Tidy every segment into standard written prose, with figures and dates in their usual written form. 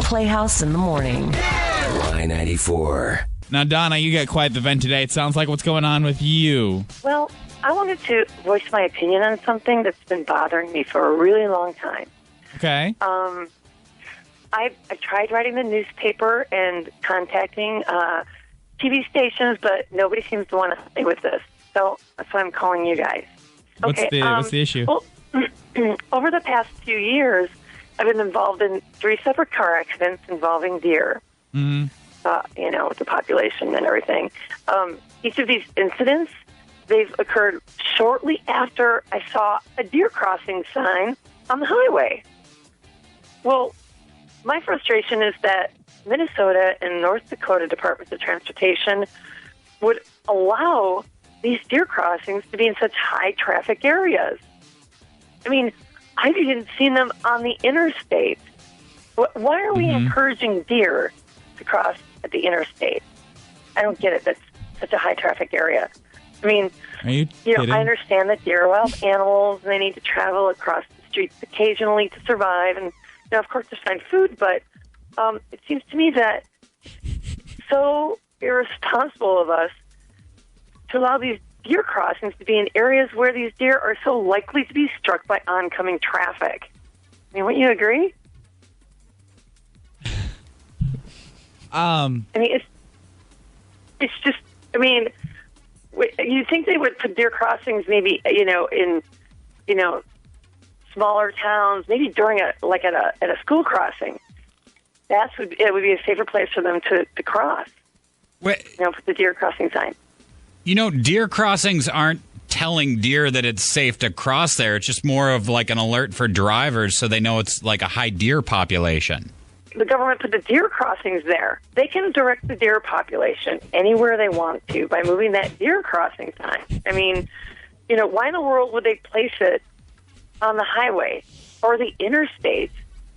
Playhouse in the morning. Y94. Now, Donna, you got quite the vent today. It sounds like what's going on with you. Well, I wanted to voice my opinion on something that's been bothering me for a really long time. Okay. I tried writing the newspaper and contacting TV stations, but nobody seems to want to help me with this. So that's why I'm calling you guys. What's the issue? Well, over the past few years, I've been involved in 3 separate car accidents involving deer. Mm-hmm. With the population and everything. Each of these incidents, they've occurred shortly after I saw a deer crossing sign on the highway. Well, my frustration is that Minnesota and North Dakota Departments of Transportation would allow these deer crossings to be in such high traffic areas. I mean, I've even seen them on the interstate. Why are we encouraging deer to cross at the interstate? I don't get it. That's such a high traffic area. I mean, are you kidding? I understand that deer are wild animals and they need to travel across the streets occasionally to survive. And, of course, to find food. But it seems to me that so irresponsible of us to allow these deer crossings to be in areas where these deer are so likely to be struck by oncoming traffic. I mean, wouldn't you agree? I mean, it's just. I mean, you think they would put deer crossings maybe in smaller towns, maybe during at a school crossing. It would be a safer place for them to cross. Wait. Put the deer crossing sign. Deer crossings aren't telling deer that it's safe to cross there. It's just more of like an alert for drivers so they know it's like a high deer population. The government put the deer crossings there. They can direct the deer population anywhere they want to by moving that deer crossing sign. I mean, why in the world would they place it on the highway or the interstate?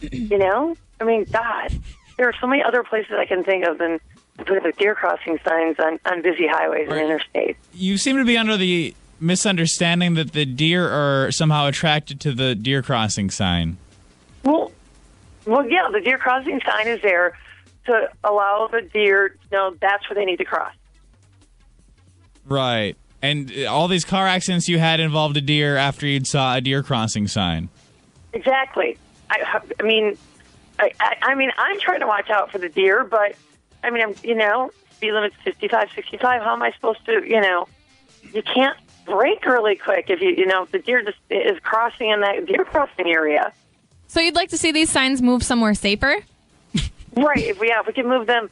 I mean, God, there are so many other places I can think of than putting the deer crossing signs on busy highways and interstates. You seem to be under the misunderstanding that the deer are somehow attracted to the deer crossing sign. Well, yeah, the deer crossing sign is there to allow the deer to know that's where they need to cross. Right. And all these car accidents you had involved a deer after you'd saw a deer crossing sign. Exactly. I mean, I'm trying to watch out for the deer, but, I mean, speed limit's 55, 65. How am I supposed to, you can't brake really quick if if the deer just is crossing in that deer crossing area. So you'd like to see these signs move somewhere safer? Right. If we can move them,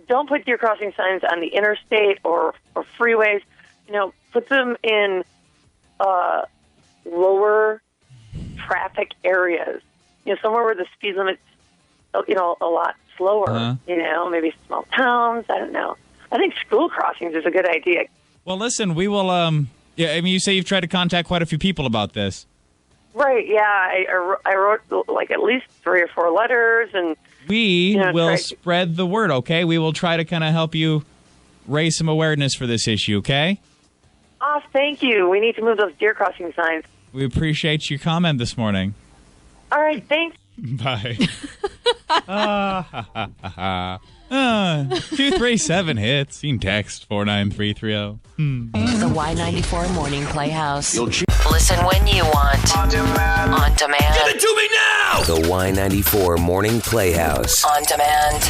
don't put deer crossing signs on the interstate or freeways. Put them in lower traffic areas. Somewhere where the speed limit's, a lot slower. Uh-huh. Maybe small towns. I don't know. I think school crossings is a good idea. Well, listen, we will. You say you've tried to contact quite a few people about this. Right, yeah. I wrote at least 3 or 4 letters, and we will spread the word, okay? We will try to kind of help you raise some awareness for this issue, okay? Oh, thank you. We need to move those deer crossing signs. We appreciate your comment this morning. All right, thanks. Bye. 237 hits. You can text 49330. The Y94 Morning Playhouse. Listen when you want. On demand. On demand. Give it to me now! The Y94 Morning Playhouse. On demand.